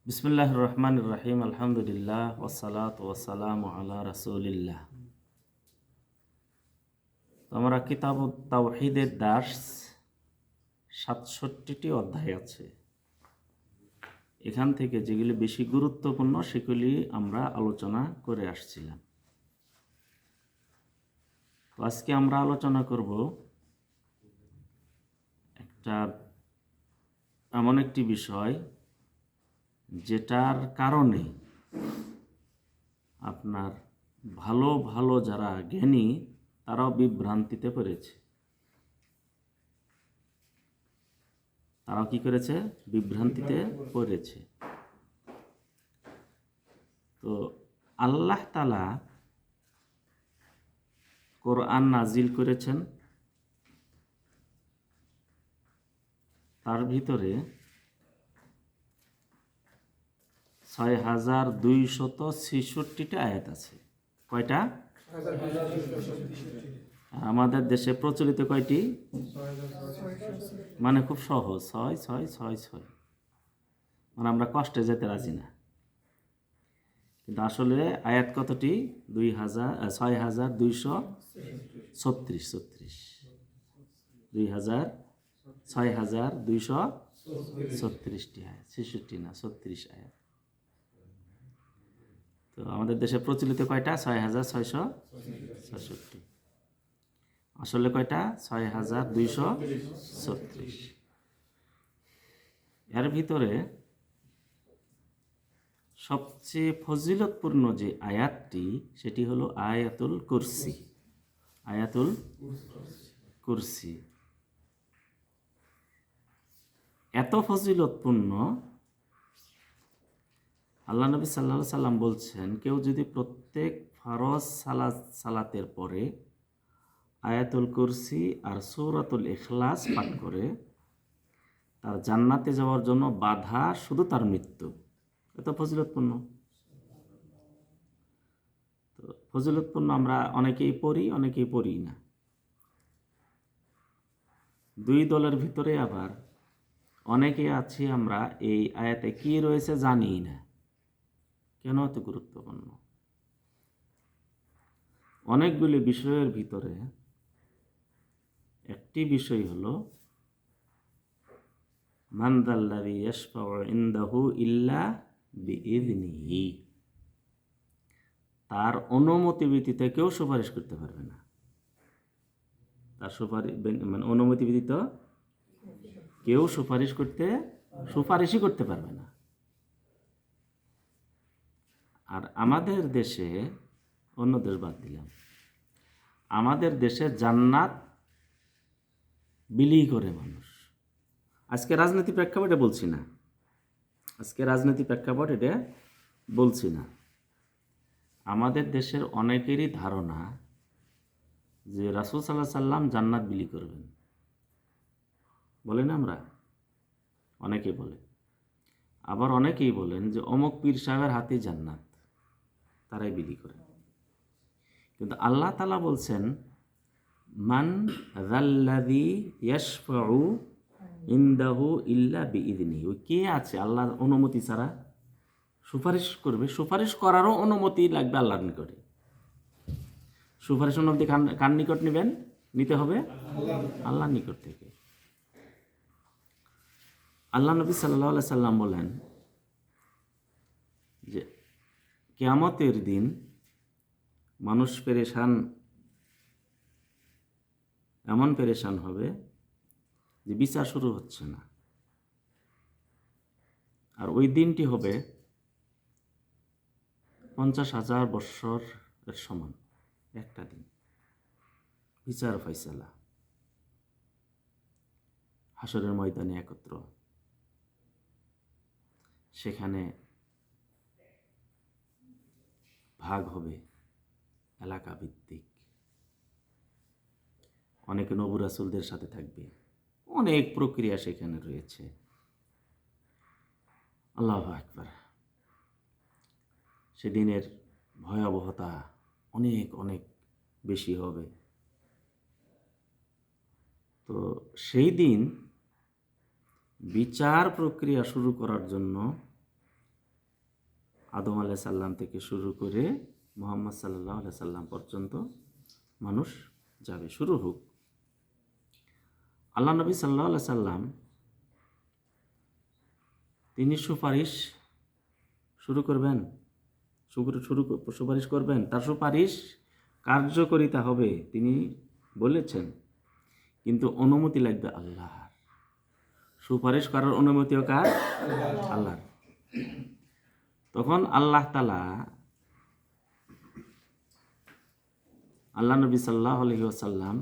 বিসমিল্লাহির রহমানির রহিম। আলহামদুলিল্লাহ ওয়াসসালাতু ওয়াসসালামু আলা রাসূলিল্লাহ। আমরা কিতাবুত তাওহীদের দার্স ৬৭টি অধ্যায় আছে। এখান থেকে যেগুলি বেশি গুরুত্বপূর্ণ সেগুলি আমরা আলোচনা করে আসছিলাম। তো আজকে আমরা আলোচনা করব এমন একটি বিষয় যেটার কারণে আপনার ভালো ভালো যারা জ্ঞানী তারাও বিভ্রান্তিতে পড়েছে। তারাও কি করেছে? বিভ্রান্তিতে পড়েছে। তো আল্লাহ তাআলা কোরআন নাজিল করেছেন, তার ভিতরে ৬,২৬৬টা আয়াত আছে। কয়টা? আমাদের দেশে প্রচলিত কয়টি? মানে খুব সহজ, ৬,৬,৬,৬। মানে আমরা কষ্টে যেতে রাজি না, কিন্তু আসলে আয়াত কতটি? ৬,২৩৬। ৬,২৩৬টি আয়াত, ৬৬ না ৩৬ আয়াত। তো আমাদের দেশে প্রচলিত কয়টা? ৬,৬৬৬। আসলে কয়টা? ৬,২৩৬। এর ভিতরে সবচেয়ে ফজিলতপূর্ণ যে আয়াতটি সেটি হলো আয়াতুল কুরসি। আয়াতুল কুরসি এত ফজিলতপূর্ণ, আল্লাহ নবী সাল্লাল্লাহু আলাইহি সাল্লাম বলছেন, কেউ যদি প্রত্যেক ফরজ সালাতের পরে আয়াতুল কুরসি আর সূরাতুল ইখলাস পাঠ করে, তার জান্নাতে যাওয়ার জন্য বাধা শুধু তার মৃত্যু। এত ফজিলতপূর্ণ। তো ফজিলতপূর্ণ আমরা অনেকেই পড়ি, অনেকেই পড়ি না। দুই দলের ভিতরে আবার অনেকে আছি আমরা এই আয়াতে কি রয়েছে জানি না। কেন এত গুরুত্বপূর্ণ? অনেকগুলি বিষয়ের ভিতরে একটি বিষয় হলো মান যাল্লাযী ইয়াশফাউ ইনদাহু ইল্লা বিইযনিহি। তার অনুমতি ব্যতীত কেউ সুপারিশ করতে পারবে না। তার অনুমতি ব্যতীত কেউ সুপারিশই করতে পারবে না। আর আমাদের দেশে, অন্য দেশ বাদ দিলাম, আমাদের দেশে জান্নাত বিলি করে মানুষ। আজকে রাজনীতি প্রেক্ষাপটে বলছি না, এটা বলছি না। আমাদের দেশের অনেকেরই ধারণা যে রাসূল সাল্লাল্লাহু আলাইহি সাল্লাম জান্নাত বিলি করবেন। বলে না আমরা? অনেকে বলে। আবার অনেকেই বলেন যে অমুক পীর সাহেবের হাতে জান্নাত, তারাই বিলি করেন। কিন্তু আল্লাহ তাআলা বলছেন, মান যাল্লাযী ইয়াশফাউ ইনদাহু ইল্লা বিইযনিহি। ওই কে আছে আল্লাহর অনুমতি ছাড়া সুপারিশ করবে? সুপারিশ করারও অনুমতি লাগবে আল্লাহর নিকটে। সুপারিশ অনুমতি কার নিকট নিতে হবে? আল্লাহর নিকট থেকে। আল্লাহ নবী সাল্লাল্লাহু আলাইহি সাল্লাম বলেন যে কিয়ামতের দিন মানুষ এমন পেরেশান হবে যে বিচার শুরু হচ্ছে না। আর ওই দিনটি হবে 50,000 বৎসরের সমান। একটা দিন বিচার ফয়সালা, হাসরের ময়দানে একত্র। সেখানে ভাগ হবে এলাকা ভিত্তিক। অনেকে নবী রাসূলদের সাথে থাকবে। অনেক প্রক্রিয়া সেখানে রয়েছে। আল্লাহু আকবার। সেদিনের ভয়াবহতা অনেক অনেক বেশি হবে। তো সেই দিন বিচার প্রক্রিয়া শুরু করার জন্য আদম আলাইহিস সালাম থেকে শুরু করে মুহাম্মদ সাল্লাল্লাহু আলাইহি সাল্লাম পর্যন্ত মানুষ যাবে, শুরু হোক। আল্লাহ নবী সাল্লাল্লাহু আলাইহি সাল্লাম তিনি সুপারিশ শুরু করবেন, সুপারিশ করবেন। তার সুপারিশ কার্যকরিতা হবে তিনি বলেছেন, কিন্তু অনুমতি লাগবে আল্লাহর। সুপারিশ করার অনুমতিও কার? আল্লাহর। তখন আল্লাহ তাআলা আল্লাহ নবী সাল্লাল্লাহু আলাইহি ওয়াসাল্লাম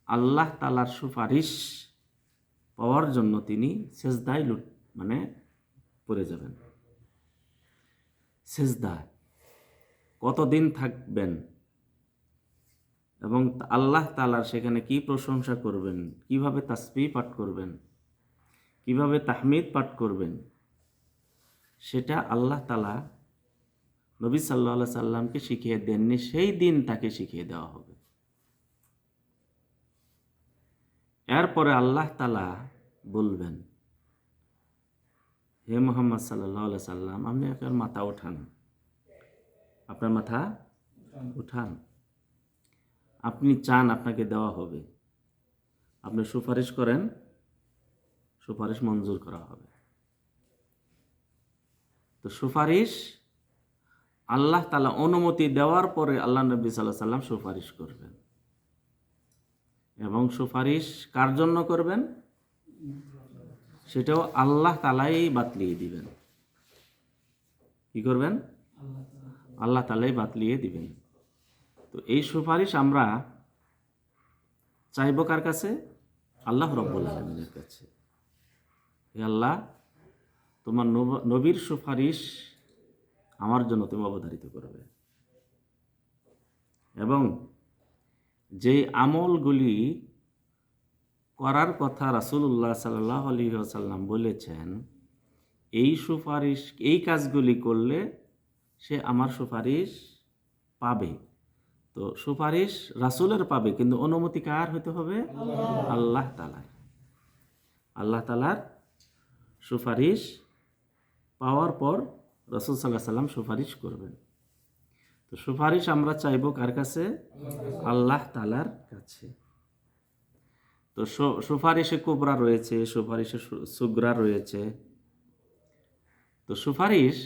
আল্লাহ তাআলার সুপারিশ পাওয়ার জন্য তিনি সেজদায় পড়ে যাবেন। সেজদায় কতদিন থাকবেন এবং আল্লাহ তাআলার সেখানে কি প্রশংসা করবেন, কিভাবে তাসবিহ পাঠ করবেন, কিভাবে তাহমিদ পাঠ করবেন, সেটা আল্লাহ তাআলা নবী সাল্লাল্লাহু আলাইহি সাল্লামকে শিখিয়ে দেননি, সেই দিন তাকে শিখিয়ে দেওয়া হবে। এরপরে আল্লাহ তাআলা বলবেন, হে মুহাম্মদ সাল্লাল্লাহু আলাইহি সাল্লাম, আপনি আপনার মাথা উঠান, আপনার মাথা উঠান। আপনি চান আপনাকে দেওয়া হবে, আপনি সুপারিশ করেন, সুপারিশ মঞ্জুর করা হবে। তো সুপারিশ আল্লাহ তাআলা অনুমতি দেওয়ার পরে আল্লাহ নবী সাল্লাল্লাহু আলাইহি সাল্লাম সুপারিশ করবেন, এবং সুপারিশ কার জন্য করবেন সেটাও আল্লাহ তাআলাই বাতলিয়ে দিবেন। কি করবেন? আল্লাহ তাআলাই বাতলিয়ে দিবেন। তো এই সুপারিশ আমরা চাইব কার কাছে? আল্লাহ রাব্বুল আলামিনের কাছে। হে আল্লাহ, তোমার নবীর সুপারিশ আমার জন্য তুমি অবধারিত করবে, এবং যেই আমলগুলি করার কথা রাসূলুল্লাহ সাল্লাল্লাহু আলাইহি ওয়াসাল্লাম বলেছেন, এই সুপারিশ, এই কাজগুলি করলে সে আমার সুপারিশ পাবে। তো সুপারিশ রাসূলের পাবে, কিন্তু অনুমতি কার হতে হবে? আল্লাহ তাআলার। আল্লাহ তাআলার সুপারিশ পাওয়ার পর রাসূল সাল্লাল্লাহু আলাইহি সাল্লাম সুপারিশ করবেন। তো সুপারিশ আমরা চাইব কার কাছে? আল্লাহ তাআলার কাছে। তো সুপারিশে কুবরা রয়েছে, সুপারিশে সুগরা রয়েছে। তো সুপারিশ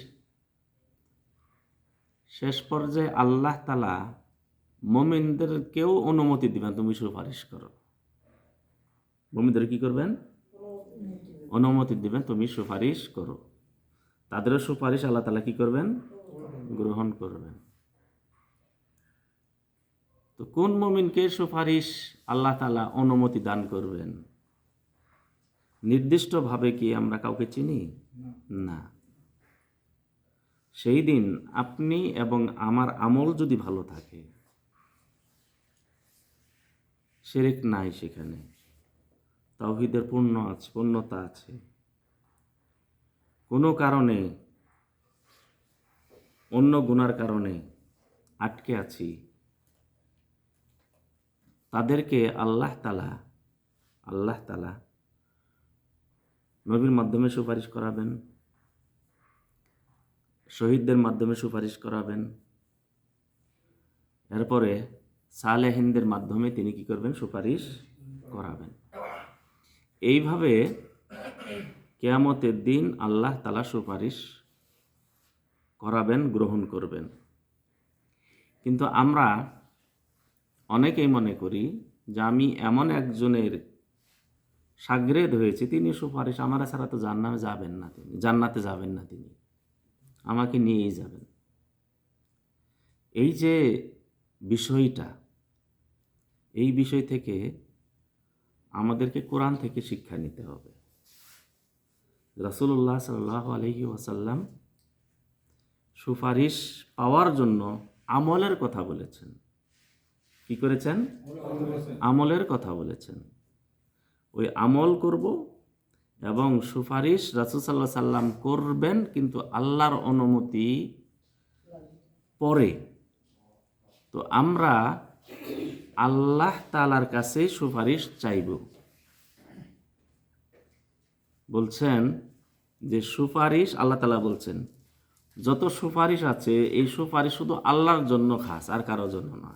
শেষ পর্যায়ে আল্লাহ তাআলা মুমিনদেরকেও অনুমতি দিবেন, তুমি সুপারিশ করো। মুমিনদের কি করবেন? অনুমতি দিবেন, তুমি সুপারিশ করো। তাদেরও সুপারিশ আল্লাহ তাআলা কি করবেন? গ্রহণ করবেন। তো কোন মুমিনকে সুপারিশ আল্লাহ তাআলা অনুমতি দান করবেন? নির্দিষ্টভাবে কি আমরা কাউকে চিনি? না। সেই দিন আপনি এবং আমার আমল যদি ভালো থাকে, শিরক নাই, সেখানে তাওহীদের পূর্ণতা আছে, কোনো কারণে অন্য গুনার কারণে আটকে আছি, তাদেরকে আল্লাহ তাআলা নবীর মাধ্যমে সুপারিশ করাবেন, শহীদদের মাধ্যমে সুপারিশ করাবেন, এরপরে সালেহিনদের মাধ্যমে তিনি কি করবেন? সুপারিশ করাবেন। এইভাবে কিয়ামতের দিন আল্লাহ তাআলা সুপারিশ করাবেন, গ্রহণ করবেন। কিন্তু আমরা অনেকেই মনে করি যে আমি এমন একজনের শাগরেদ হয়েছি, তিনি সুপারিশ আমার ছাড়া তো জান্নাতে যাবেন না, তিনি আমাকে নিয়েই যাবেন। এই যে বিষয়টা, এই বিষয় থেকে আমাদেরকে কোরআন থেকে শিক্ষা নিতে হবে। রাসূলুল্লাহ সাল্লাল্লাহু আলাইহি ওয়াসাল্লাম সুপারিশ পাওয়ার জন্য আমলের কথা বলেছেন। কি করেছেন? আমলের কথা বলেছেন। ওই আমল করব, এবং সুপারিশ রাসূল সাল্লাল্লাহু আলাইহি সাল্লাম করবেন, কিন্তু আল্লাহর অনুমতি পরে। তো আমরা আল্লাহ তাআলার কাছে সুপারিশ চাইব। বলছেন যে সুপারিশ আল্লাহ তাআলা বলছেন, যত সুপারিশ আছে এই সুপারিশ শুধু আল্লাহর জন্য খাস, আর কারোর জন্য না।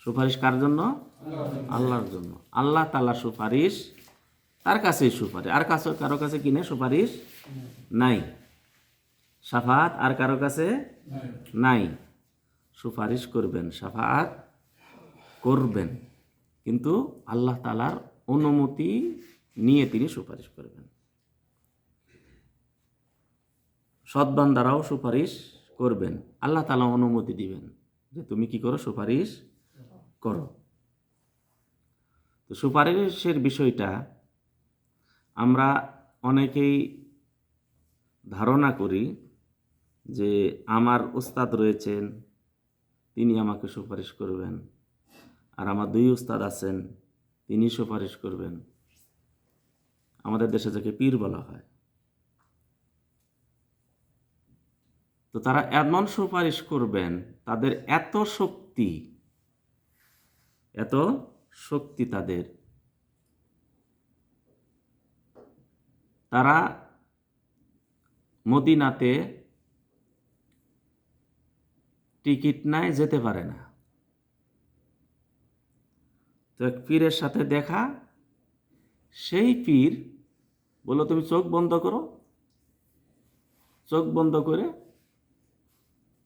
সুপারিশ কার জন্য? আল্লাহর জন্য। আল্লাহ তাআলা সুপারিশ, তার কাছেই সুপারিশ, আর কাছে কারো কাছে কিনে সুপারিশ নাই। শাফাআত আর কারো কাছে নাই। সুপারিশ করবেন, শাফাআত করবেন, কিন্তু আল্লাহ তাআলার অনুমতি নিয়ে তিনি সুপারিশ করবেন। সৎ বান্দারাও সুপারিশ করবেন, আল্লাহ তাআলা অনুমতি দিবেন যে তুমি কি করো, সুপারিশ করো। তো সুপারিশের বিষয়টা আমরা অনেকেই ধারণা করি যে আমার উস্তাদ রয়েছেন, তিনি আমাকে সুপারিশ করবেন, আর আমার 2 উস্তাদ আছেন, তিনি সুপারিশ করবেন। আমাদের দেশে যাকে পীর বলা হয়। তো তারা এমন সুপারিশ করবেন, তাদের এত শক্তি তাদের, তারা মদিনাতে টিকিট নাই, যেতে পারে না। তো এক পীরের সাথে দেখা, সেই পীর বলল তুমি চোখ বন্ধ করো, চোখ বন্ধ করে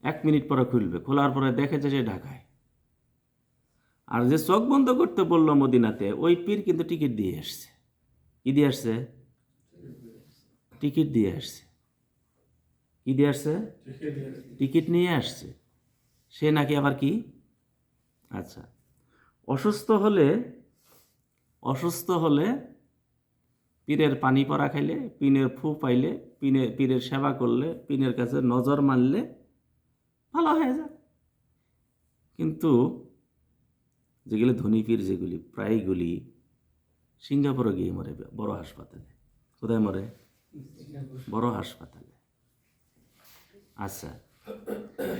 1 মিনিট পরে খুলবে, খোলার পরে দেখে যে সে ঢাকায়। আর যে চোখ বন্ধ করতে বললো মদিনাতে, ওই পীর কিন্তু টিকিট দিয়ে আসছে। কি দিয়ে আসছে? টিকিট দিয়ে আসছে। কি দিয়ে আসছে? টিকিট নিয়ে আসছে। সে নাকি আবার কি, আচ্ছা, অসুস্থ হলে পীরের পানি পরা খাইলে, পীরের ফু পাইলে, পীরের সেবা করলে, পীরের কাছে নজর মারলে ভালো হয়ে যায়। কিন্তু যেগুলি ধনী পীর, যেগুলি প্রায়গুলি সিঙ্গাপুরে গিয়ে মরে, বড় হাসপাতালে। কোথায় মরে? বড় হাসপাতালে। আচ্ছা,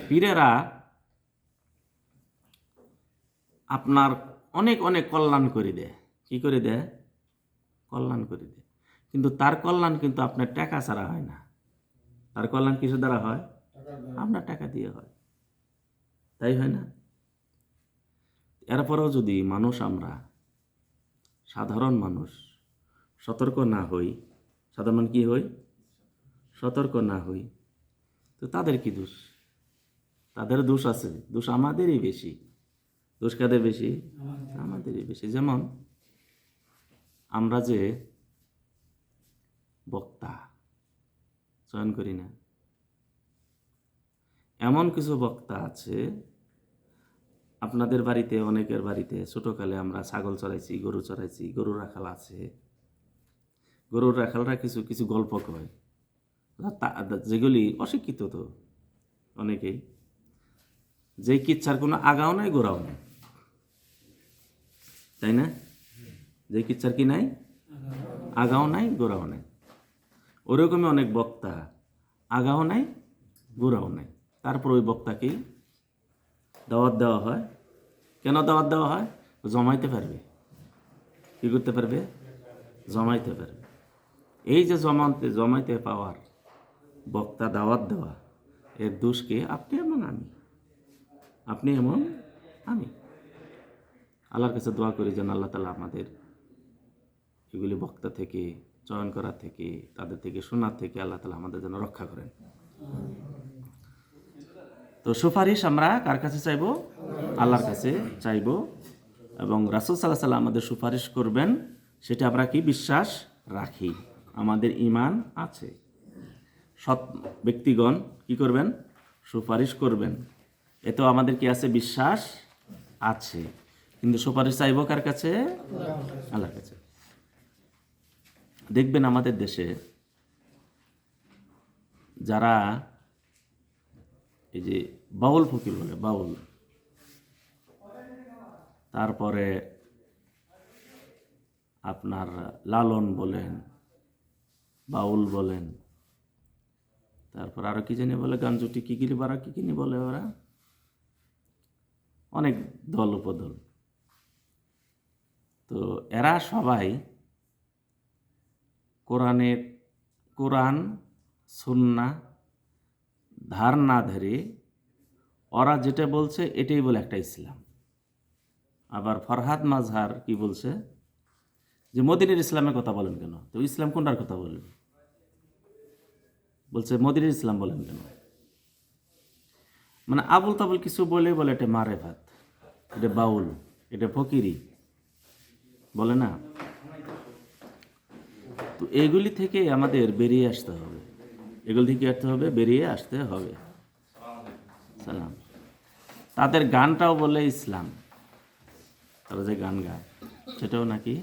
পীরেরা আপনার অনেক অনেক কল্যাণ করে দেয়। কি করে দেয়? কল্যাণ করে দেয়। কিন্তু তার কল্যাণ কিন্তু আপনার টাকা ছাড়া হয় না। তার কল্যাণ কিসের দ্বারা হয়? আপনার টাকা দিয়ে হয়। তাই হয় না? এরপরেও যদি আমরা সাধারণ মানুষ সতর্ক না হই, সাধারণ কি হই? সতর্ক না হই, তো তাদের কি দোষ? তাদের দোষ আছে, দোষ আমাদেরই বেশি। দোষ কাদের বেশি? আমাদেরই বেশি। যেমন আমরা যে বক্তা চয়ন করি না, এমন কিছু বক্তা আছে, আপনাদের বাড়িতে, অনেকের বাড়িতে ছোটকালে আমরা ছাগল চড়াইছি, গরু চড়াইছি, গরু রাখাল আছে। গরুর রাখালরা কিছু কিছু গল্প কয়, যেগুলি অশিক্ষিত, তো অনেকেই, যে কিচ্ছার কোনো আগাও নাই, গোড়াও নাই, তাই না? যে কিচ্ছার কি নাই, আগাও নাই, গোড়াও নাই। ওরকমই অনেক বক্তা, আগাও নাই, গোড়াও নাই। তারপর ওই বক্তাকেই দাওয়াত দেওয়া হয়। কেন দাওয়াত দেওয়া হয়? জমাইতে পারবে। কি করতে পারবে? জমাইতে পারবে। এই যে জমাইতে পাওয়ার বক্তা দাওয়াত দেওয়া, এর দোষকে আপনি এমন আমি, আপনি এমন আমি। আল্লাহর কাছে দোয়া করি যেন আল্লাহ তাআলা আমাদের এগুলি বক্তা থেকে, চয়ন করা থেকে, তাদের থেকে শোনার থেকে আল্লাহ তাআলা আমাদের যেন রক্ষা করেন। তো সুপারিশ আমরা কার কাছে চাইব? আল্লাহর কাছে চাইব। এবং রাসূল সাল্লাল্লাহু আলাইহি ওয়াসাল্লাম আমাদের সুপারিশ করবেন, সেটা আমরা কি বিশ্বাস রাখি, আমাদের ঈমান আছে। সৎ ব্যক্তিগণ কি করবেন? সুপারিশ করবেন, এতেও আমাদের কি আছে? বিশ্বাস আছে। কিন্তু সুপারিশ চাইব কার কাছে? আল্লাহর কাছে। দেখবেন আমাদের দেশে যারা এই যে বাউল ফকির বলে, বাউল, তারপরে আপনার লালন বলেন, বাউল বলেন, তারপর আরো কি জানি বলে, গানজুটি, কি গিরি বারা, কি কিনি বলে ওরা, অনেক দল উপদল। তো এরা সবাই কোরআন, সুন্নাহ ধার না ধরে ওরা যেটা বলছে এটাই বলে একটা ইসলাম। আবার ফরহাদ মাজহার কি বলছে যে মদিনের ইসলামের কথা বলেন কেন? তো ইসলাম কোনটার কথা বলবেন? বলছে মদিনের ইসলাম বলেন কেন? মানে আবুল তাবুল কিছু বলে বলে এটা মারেফাত, এটা বাউল, এটা ফকিরি, বলে না? তো এইগুলি থেকে আমাদের বেরিয়ে আসতে হবে, এগুলি থেকে আসতে হবে, বেরিয়ে আসতে হবে। সালাম। তাদের গানটাও বলে ইসলাম, তারা যে গান গায় সেটাও নাকি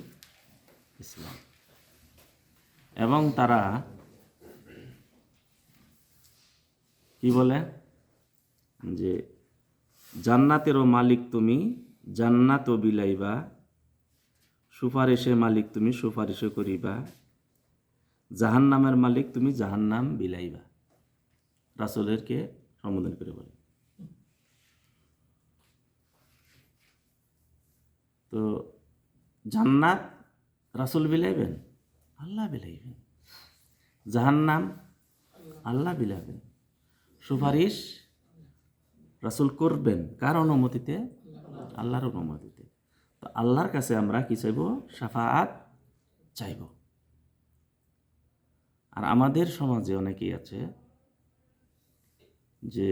ইসলাম। এবং তারা কি বলে যে জান্নাতেরও মালিক তুমি, জান্নাতও বিলাইবা, সুপারিশে মালিক তুমি, সুপারিশও করিবা, জাহান্নামের মালিক তুমি, জাহান্নাম বিলাইবা। রাসূলেরকে সম্বোধন করে বলে। তো জান্নাত রাসূল বিলাইবেন, আল্লাহ বিলাইবেন। জাহান্নাম আল্লাহ বিলাবেন। সুপারিশ রাসূল করবেন কার অনুমতিতে? আল্লাহর অনুমতিতে। তো আল্লাহর কাছে আমরা কি চাইব? শাফাআত চাইব। আর আমাদের সমাজে অনেকেই আছে যে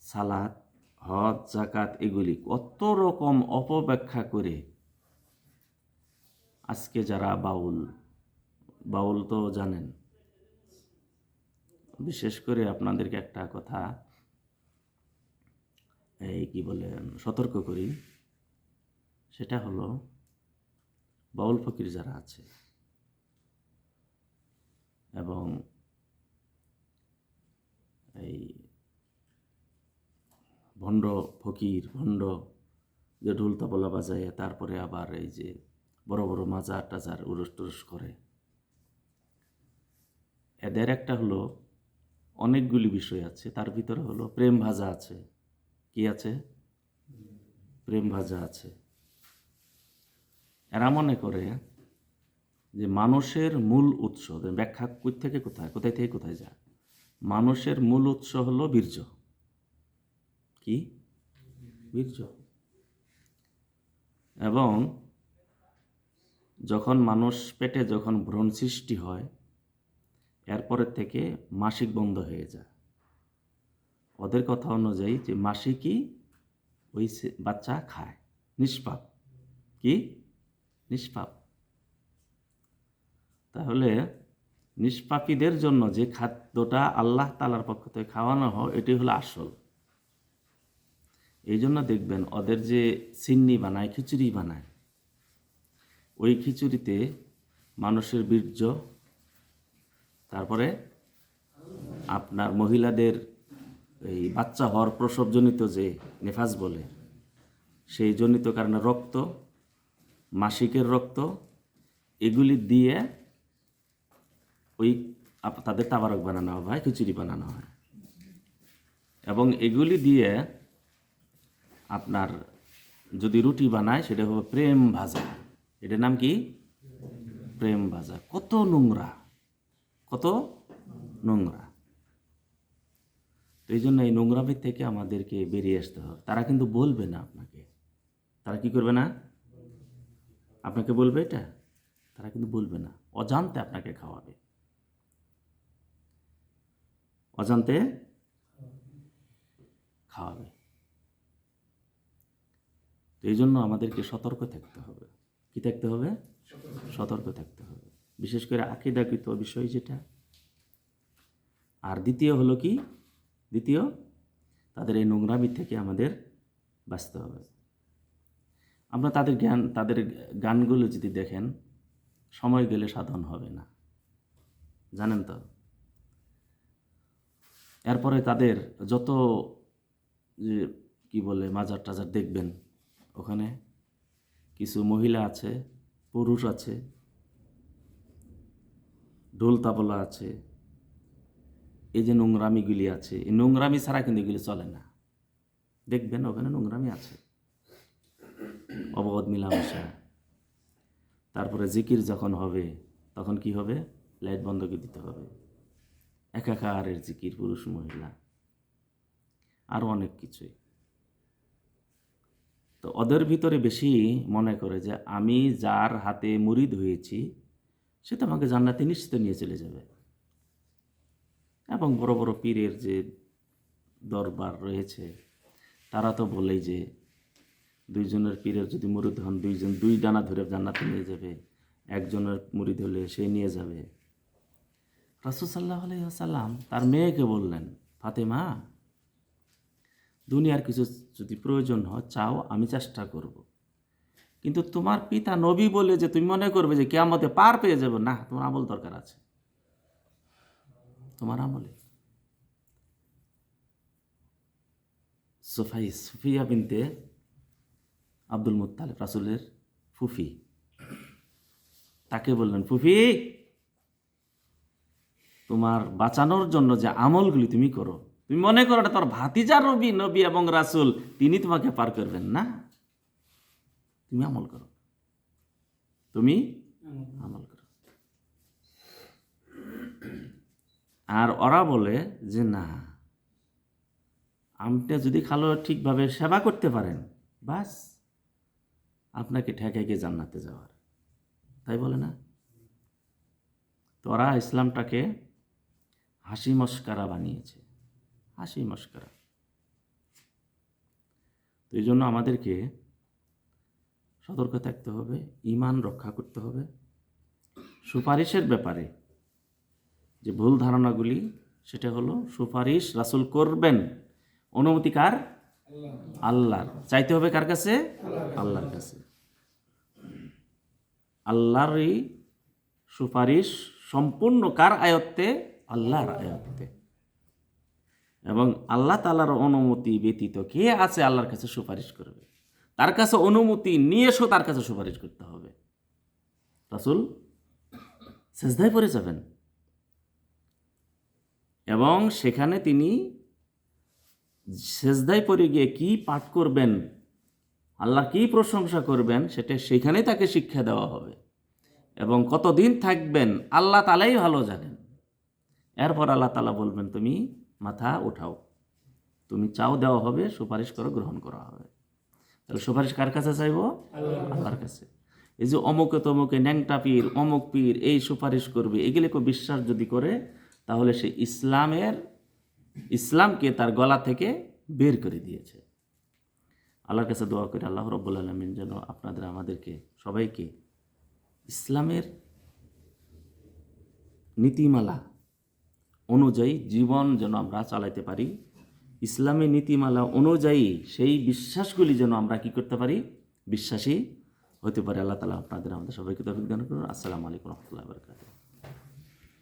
সালাত, হজ, যাকাত এগুলি কত রকম অপব্যাখ্যা করে আজকে যারা বাউল তো জানেন। বিশেষ করে আপনাদেরকে একটা কথা এই কি বলে সতর্ক করি, সেটা হলো বাউল ফকির যারা আছে এবং এই ভণ্ড ফকির, ভণ্ড যে ঢোল তবলা বাজায়, তারপরে আবার এই যে বড় বড় মাজার টাজার উরস টুরস করে, এদের একটা হলো অনেকগুলি বিষয় আছে, তার ভিতরে হলো প্রেম ভাজা আছে। কি আছে? প্রেম ভাজা আছে। এরা মনে করে যে মানুষের মূল উৎস, ব্যাখ্যা কোথায় থেকে কোথায় যায়। মানুষের মূল উৎস হলো বীর্য। কি? বীর্য। এবং যখন মানুষ পেটে যখন ভ্রূণ সৃষ্টি হয়, এরপরের থেকে মাসিক বন্ধ হয়ে যায়। ওদের কথা অনুযায়ী যে মাসিকই ওই বাচ্চা খায়, নিষ্পাপ। কি? নিষ্পাপ। তাহলে নিষ্পাপীদের জন্য যে খাদ্যটা আল্লাহ তাআলার পক্ষ থেকে খাওয়ানো হয়, এটি হলো আসল। এই জন্য দেখবেন ওদের যে সিন্নি বানায়, খিচুড়ি বানায়, ওই খিচুড়িতে মানুষের বীর্য, তারপরে আপনার মহিলাদের এই বাচ্চা হওয়ার প্রসবজনিত যে নেফাজ বলে, সেই জনিত কারণে রক্ত, মাসিকের রক্ত, এগুলি দিয়ে ওই তাদের তাবারক বানানো হয়, খিচুড়ি বানানো হয়। এবং এগুলি দিয়ে আপনার যদি রুটি বানায়, সেটা হবে প্রেম ভাজা। এটার নাম কি? প্রেম ভাজা। কত নোংরা, কত নোংরা। তো এই জন্য এই নোংরামি থেকে আমাদেরকে বেরিয়ে আসতে হবে। তারা কিন্তু বলবে না আপনাকে। তারা কি করবে না? আপনাকে বলবে এটা? তারা কিন্তু বলবে না, অজান্তে আপনাকে খাওয়াবে, অজান্তে খাওয়াবে। তো এই জন্য আমাদেরকে সতর্ক থাকতে হবে। কি থাকতে হবে? সতর্ক থাকতে হবে, বিশেষ করে আকীদাকৃত বিষয় যেটা। আর দ্বিতীয় হলো কি? দ্বিতীয়, তাদের এই নোংরামি থেকে আমাদের বাঁচতে হবে। আমরা তাদের গানগুলো যদি দেখেন, সময় গেলে সাধন হবে না, জানেন তো। এরপরে তাদের যত যে কি বলে মাজার টাজার দেখবেন, ওখানে কিছু মহিলা আছে, পুরুষ আছে, ঢোল তাবলা আছে, এই যে নোংরামিগুলি আছে, এই নোংরামি ছাড়া কিন্তু এগুলি চলে না। দেখবেন ওখানে নোংরামি আছে, অবগত মিলামেশা। তারপরে জিকির যখন হবে, তখন কি হবে? লাইট বন্ধ করে দিতে হবে। একাকারের জিকির, পুরুষ মহিলা, আরও অনেক কিছুই। তো ওদের ভিতরে বেশি মনে করে যে আমি যার হাতে মুরিদ হয়েছি সে তো আমাকে জান্নাতে নিশ্চিত নিয়ে চলে যাবে। এবং বড় বড় পীরের যে দরবার রয়েছে তারা তো বলেই যে দুইজনের পীরের যদি মুরিদ হন, দুইজন দুই ডানা ধরে জান্নাতে নিয়ে যাবে, একজনের মুরিদ হলে সে নিয়ে যাবে। রাসূল সাল্লাল্লাহু আলাইহি ওয়াসাল্লাম তার মেয়েকে বললেন, ফাতেমা, দুনিয়ার কিছু যদি প্রয়োজন হয় চাও, আমি চেষ্টা করব, কিন্তু তোমার পিতা নবী বলে যে তুমি মনে করবে যে কিয়ামতে পার পেয়ে যাবে, না, তোমার আমল দরকার আছে, তোমার আমলে। সুফিয়া বিনতে আব্দুল মুত্তালিব, রাসূলের ফুফি, তাকে বললেন, ফুফি, তোমার বাঁচানোর জন্য যে আমলগুলি তুমি করো, তুমি মনে করো না তোর ভাতিজা নবী এবং রাসূল তিনি তোমাকে পার করবেন না, তুমি আমল করো, তুমি আমল করো। আর ওরা বলে যে না, আপনি যদি খালো ঠিকভাবে সেবা করতে পারেন, বাস আপনাকে ঠেকাই গিয়ে জান্নাতে যাওয়ার, তাই বলে না? তো ওরা ইসলামটাকে হাসি মস্কারা বানিয়েছে, হাসি মস্কারা। তো এই জন্য আমাদেরকে সতর্ক থাকতে হবে, ঈমান রক্ষা করতে হবে। সুপারিশের ব্যাপারে যে ভুল ধারণাগুলি, সেটা হলো সুপারিশ রাসূল করবেন, অনুমতি কার? আল্লাহর। চাইতে হবে কার কাছে? আল্লাহর কাছে। আল্লাহরই সুপারিশ সম্পূর্ণ কার আয়ত্তে? আল্লাহর আয়ত্তে। এবং আল্লাহ তাআলার অনুমতি ব্যতীত কে আছে আল্লাহর কাছে সুপারিশ করবে? তার কাছে অনুমতি নিয়ে এসো, তার কাছে সুপারিশ করতে হবে। রাসূল সিজদায় পড়ে যাবেন এবং সেখানে তিনি সিজদায় পড়ে গিয়ে কি পাঠ করবেন, আল্লাহ কি প্রশংসা করবেন, সেটা সেখানেই তাকে শিক্ষা দেওয়া হবে। এবং কতদিন থাকবেন আল্লাহ তাআলাই ভালো জানেন। এরপর আল্লাহ তাআলা বলবেন, তুমি মাথা উঠাও, তুমি চাও দেওয়া হবে, সুপারিশ করো, গ্রহণ করা হবে। তাহলে সুপারিশ কার কাছে চাইব? আল্লাহর কাছে। এই যে অমুকে তমুকে ন্যাংটা পীর, অমুক পীর এই সুপারিশ করবে, এগুলোকে বিশ্বাস যদি করে, তাহলে সে ইসলামকে তার গলা থেকে বের করে দিয়েছে। আল্লাহর কাছে দোয়া করে আল্লাহ রাব্বুল আলামিন যেন আপনাদের আমাদেরকে সবাইকে ইসলামের নীতিমালা অনুযায়ী জীবন যেন আমরা চালাইতে পারি, ইসলামের নীতিমালা অনুযায়ী সেই বিশ্বাসগুলি যেন আমরা কি করতে পারি? বিশ্বাসী হতে পারি। আল্লাহ তাআলা আপনাদের আমাদের সবাইকে তৌফিক দান করুন। আসসালামু আলাইকুম ওয়া রাহমাতুল্লাহি ওয়া বারাকাতুহু।